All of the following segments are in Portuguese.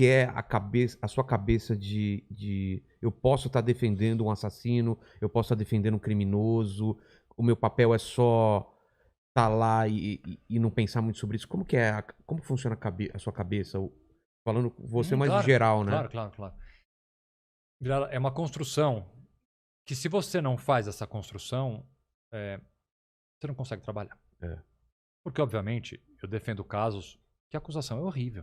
que é a sua cabeça de eu posso estar defendendo um assassino, eu posso estar defendendo um criminoso, o meu papel é só estar lá e não pensar muito sobre isso. Como que é, como funciona a sua cabeça? Falando com você mais Claro, de geral, né? Claro. Virala, é uma construção que se você não faz essa construção, você não consegue trabalhar. É. Porque, obviamente, eu defendo casos que a acusação é horrível.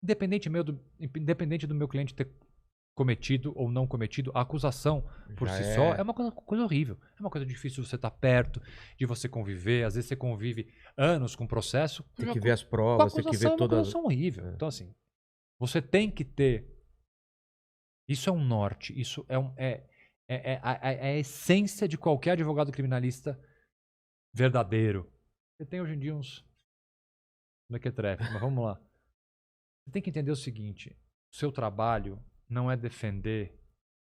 Independente do meu cliente ter cometido ou não cometido, a acusação por Já si é. só é uma coisa horrível. É uma coisa difícil de você estar perto, de você conviver. Às vezes você convive anos com o processo. Tem que ver as Com a provas, tem que ver acusação é uma todas. acusação horrível. É. Então, assim, você tem que ter. Isso é um norte. Isso é a essência de qualquer advogado criminalista verdadeiro. Você tem hoje em dia uns mequetrefe, mas vamos lá. Você tem que entender o seguinte: o seu trabalho não é defender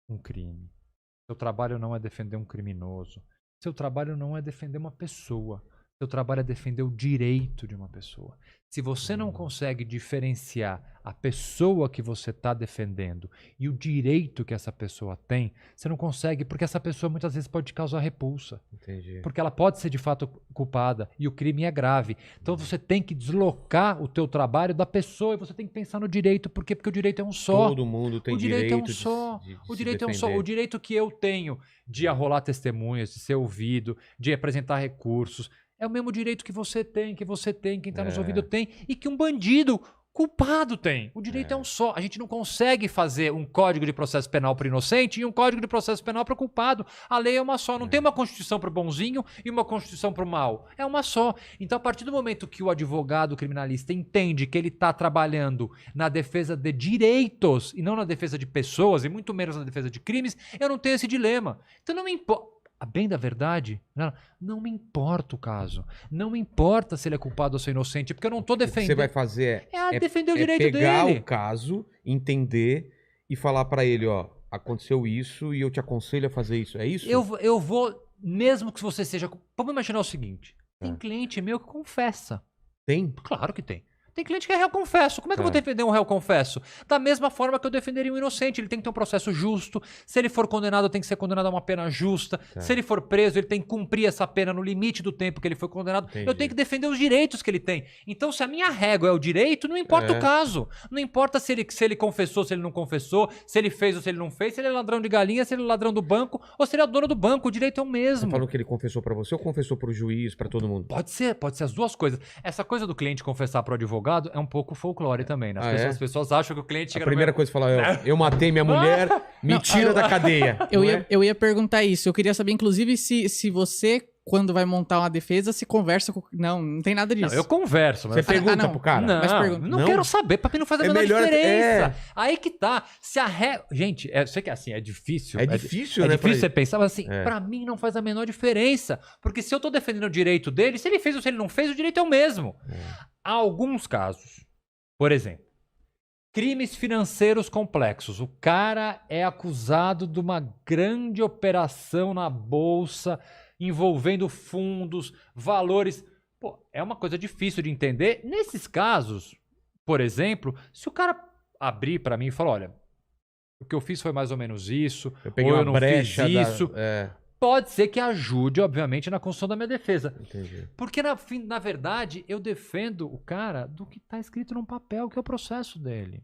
um crime. Seu trabalho não é defender um criminoso. Seu trabalho não é defender uma pessoa. Seu trabalho é defender o direito de uma pessoa. Se você não consegue diferenciar a pessoa que você está defendendo e o direito que essa pessoa tem, você não consegue, porque essa pessoa muitas vezes pode te causar repulsa. Entendi. Porque ela pode ser de fato culpada e o crime é grave. Então você tem que deslocar o teu trabalho da pessoa e você tem que pensar no direito. Por quê? Porque o direito é um só. Todo mundo tem O direito é um de só. O se direito é um só. defender. O direito que eu tenho de arrolar testemunhas, de ser ouvido, de apresentar recursos, é o mesmo direito que você tem, quem está nos ouvindo tem, e que um bandido culpado tem. O direito é um só. A gente não consegue fazer um código de processo penal para o inocente e um código de processo penal para o culpado. A lei é uma só. Não tem uma constituição para o bonzinho e uma constituição para o mal. É uma só. Então, a partir do momento que o advogado criminalista entende que ele está trabalhando na defesa de direitos e não na defesa de pessoas, e muito menos na defesa de crimes, eu não tenho esse dilema. Então, não me importa. A bem da verdade, não me importa o caso. Não me importa se ele é culpado ou se é inocente, porque eu não estou defendendo. O que você vai fazer defender o direito pegar dele. o caso, entender e falar pra ele, ó, aconteceu isso e eu te aconselho a fazer isso. É isso? Eu vou, mesmo que você seja... Vamos imaginar o seguinte, tem cliente meu que confessa. Tem? Claro que tem. Tem cliente que é réu confesso. Como é que eu vou defender um réu confesso? Da mesma forma que eu defenderia um inocente. Ele tem que ter um processo justo. Se ele for condenado, tem que ser condenado a uma pena justa. Se ele for preso, ele tem que cumprir essa pena no limite do tempo que ele foi condenado. Entendi. Eu tenho que defender os direitos que ele tem. Então, se a minha régua é o direito, não importa o caso. Não importa se ele confessou, se ele não confessou, se ele fez ou se ele não fez, se ele é ladrão de galinha, se ele é ladrão do banco, ou se ele é dono do banco. O direito é o mesmo. Você falou que ele confessou pra você ou confessou pro juiz, pra todo mundo? Pode ser as duas coisas. Essa coisa do cliente confessar pro advogado é um pouco folclore também, né? As pessoas acham que o cliente chega A primeira coisa que falar, eu matei minha mulher, me tira da cadeia. Eu ia perguntar isso. Eu queria saber, inclusive, se você, quando vai montar uma defesa, se conversa com... Não tem nada disso. Não, eu converso. Mas Você pergunta pro cara? Não quero saber. Pra mim não faz a menor diferença. Aí que tá. Se a Gente, eu sei que assim, é difícil. É difícil, né? É difícil você pensar, mas assim, pra mim não faz a menor diferença. Porque se eu tô defendendo o direito dele, se ele fez ou se ele não fez, o direito é o mesmo. Há alguns casos, por exemplo, crimes financeiros complexos. O cara é acusado de uma grande operação na bolsa envolvendo fundos, valores. Pô, é uma coisa difícil de entender. Nesses casos, por exemplo, se o cara abrir pra mim e falar, olha, o que eu fiz foi mais ou menos isso, peguei ou uma eu não brecha fiz isso, pode ser que ajude, obviamente, na construção da minha defesa. Entendi. Porque, na verdade, eu defendo o cara do que está escrito num papel, que é o processo dele.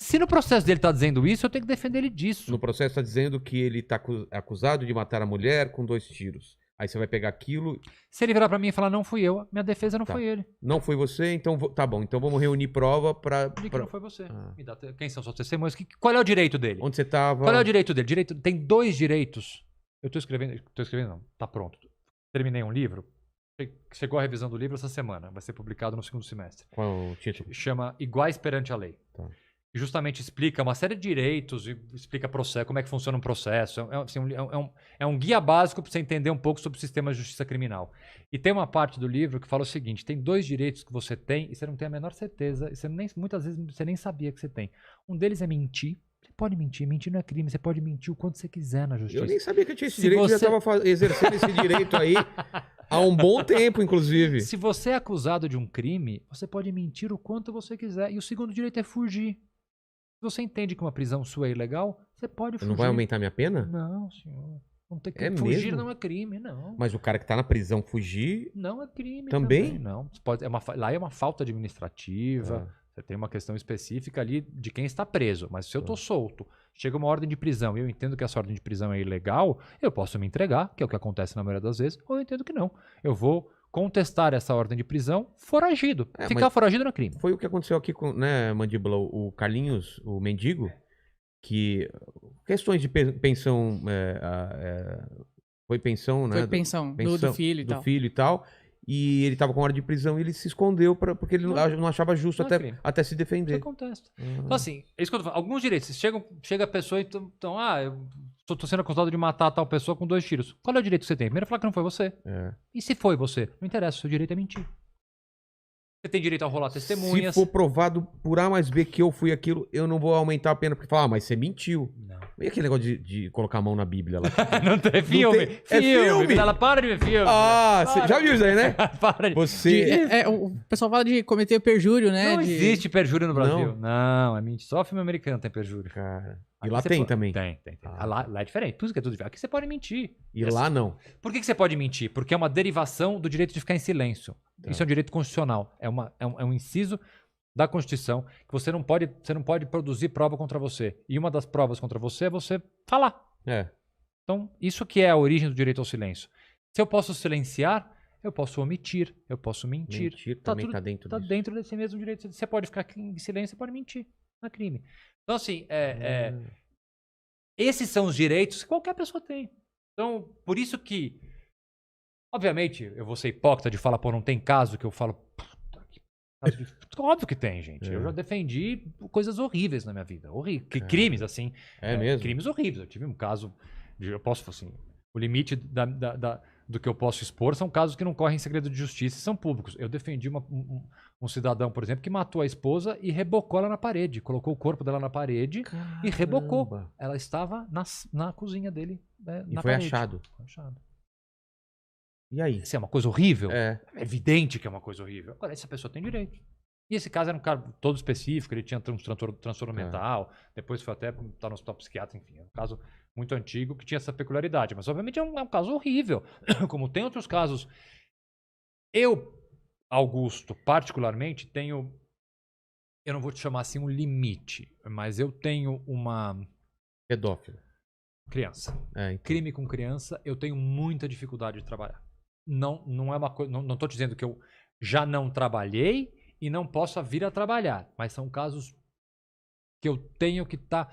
Se no processo dele tá dizendo isso, eu tenho que defender ele disso. No processo está dizendo que ele está acusado de matar a mulher com 2 tiros. Aí você vai pegar aquilo... Se ele virar pra mim e falar, não fui eu, minha defesa não foi ele. Não foi você, então tá bom. Então vamos reunir prova pra... Que não foi você. Quem são suas testemunhas? Qual é o direito dele? Onde você tava... Qual é o direito dele? Tem 2 direitos. Eu tô escrevendo não, tá pronto. Terminei um livro. Chegou a revisão do livro essa semana. Vai ser publicado no 2º semestre. Qual é o título? Chama Iguais Perante a Lei. Tá. E justamente explica uma série de direitos, e explica processo, como é que funciona um processo. É um guia básico para você entender um pouco sobre o sistema de justiça criminal. E tem uma parte do livro que fala o seguinte: tem 2 direitos que você tem e você não tem a menor certeza, e muitas vezes você nem sabia que você tem. Um deles é mentir. Você pode mentir não é crime, você pode mentir o quanto você quiser na justiça. Eu nem sabia que eu tinha esse direito, já estava exercendo esse direito aí Há um bom tempo, inclusive. Se você é acusado de um crime, você pode mentir o quanto você quiser. E o segundo direito é fugir. Se você entende que uma prisão sua é ilegal, você pode fugir. Não vai aumentar minha pena? Não, senhor. Não tem que É fugir mesmo? não é crime, não. Mas o cara que tá na prisão fugir... Não é crime Também? Não. Você pode, lá é uma falta administrativa. Ah. Você tem uma questão específica ali de quem está preso. Mas se eu tô solto, chega uma ordem de prisão e eu entendo que essa ordem de prisão é ilegal, eu posso me entregar, que é o que acontece na maioria das vezes, ou eu entendo que não. Eu vou contestar essa ordem de prisão foragido. Ficar mas foragido não é crime. foi o que aconteceu aqui com, né, Mandíbula, o Carlinhos, o mendigo, que questões de pensão, foi pensão, né? Foi pensão do filho e do tal. filho e tal. E ele tava com hora de prisão e ele se escondeu porque ele não achava justo Não é crime. até se Isso defender. acontece. Então, assim, é isso que eu tô falando. Alguns direitos, chega a pessoa e então, eu tô sendo acusado de matar tal pessoa com 2 tiros. Qual é o direito que você tem? Primeiro, falar que não foi você. É. E se foi você? Não interessa, o seu direito é mentir. Você tem direito a rolar testemunhas. Se for provado por A mais B que eu fui aquilo, eu não vou aumentar a pena porque falar, mas você mentiu. Não. E aquele negócio de colocar a mão na Bíblia lá? Não tem filme. tem- é filme? Ela para de ver filme. Ah, você já viu isso aí, né? Para de... Você. O pessoal fala de cometer perjúrio, né? Não de... existe perjúrio no Brasil. Não, é mentira. Só filme americano tem perjúrio. Cara. E Aqui lá você tem pode- também. Tem. Ah. Lá é diferente. Por isso que é tudo diferente. Aqui você pode mentir. E lá não. Por que você pode mentir? Porque é uma derivação do direito de ficar em silêncio. Tá. Isso é um direito constitucional. É um inciso da Constituição que você não pode produzir prova contra você. E uma das provas contra você é você falar. É. Então, isso que é a origem do direito ao silêncio. Se eu posso silenciar, eu posso omitir, eu posso mentir. Mentir também tá dentro Tá disso. dentro desse mesmo direito. Você pode ficar em silêncio, você pode mentir. Não é crime. Então, assim, esses são os direitos que qualquer pessoa tem. Então, por isso que, obviamente, eu vou ser hipócrita de falar, pô, não tem caso que eu falo. "Puta que caso de-" Óbvio que tem, gente. Eu já defendi coisas horríveis na minha vida. Crimes, assim. É mesmo? Crimes horríveis. Eu tive um caso. Eu posso, assim. O limite do que eu posso expor são casos que não correm em segredo de justiça e são públicos. Eu defendi um cidadão, por exemplo, que matou a esposa e rebocou ela na parede. Colocou o corpo dela na parede e rebocou. Caramba. Ela estava na cozinha dele. E na foi parede. achado. Foi achado. E aí? Isso é uma coisa horrível? É. É evidente que é uma coisa horrível. Agora, essa pessoa tem direito. E esse caso era um cara todo específico, ele tinha transtorno mental, depois foi até estar no hospital psiquiátrico, enfim. É um caso muito antigo que tinha essa peculiaridade. Mas, obviamente, é um caso horrível. Como tem outros casos. Eu, Augusto, particularmente, tenho... Eu não vou te chamar assim um limite, mas eu tenho uma... Pedófilo. Criança. É, então. Crime com criança, eu tenho muita dificuldade de trabalhar. Não é uma coisa... Não estou dizendo que eu já não trabalhei e não possa vir a trabalhar. Mas são casos que eu tenho que estar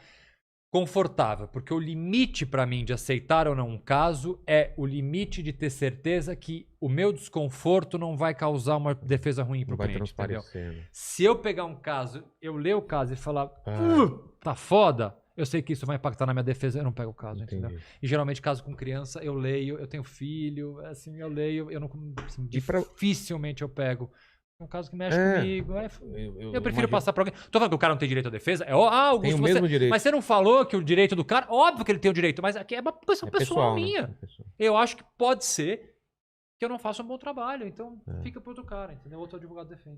confortável. Porque o limite para mim de aceitar ou não um caso é o limite de ter certeza que o meu desconforto não vai causar uma defesa ruim para Não o vai cliente, entendeu? transparecendo. Se eu pegar um caso, eu ler o caso e falar, Ah. tá foda, eu sei que isso vai impactar na minha defesa, eu não pego o caso, Entendi. entendeu? E geralmente, caso com criança, eu leio, eu tenho filho, assim, eu leio, eu não, assim, E pra- dificilmente eu pego. É um caso que mexe É. comigo. Eu prefiro imagino- passar pra alguém. Tô falando que o cara não tem direito à defesa? Augusto, Tem o você... mesmo direito. Mas você não falou que o direito do cara. Óbvio que ele tem o direito, mas aqui é uma questão É pessoal né? minha. É pessoal. Eu acho que pode ser que eu não faça um bom trabalho. Então É. fica pro outro cara, entendeu? Outro advogado defende.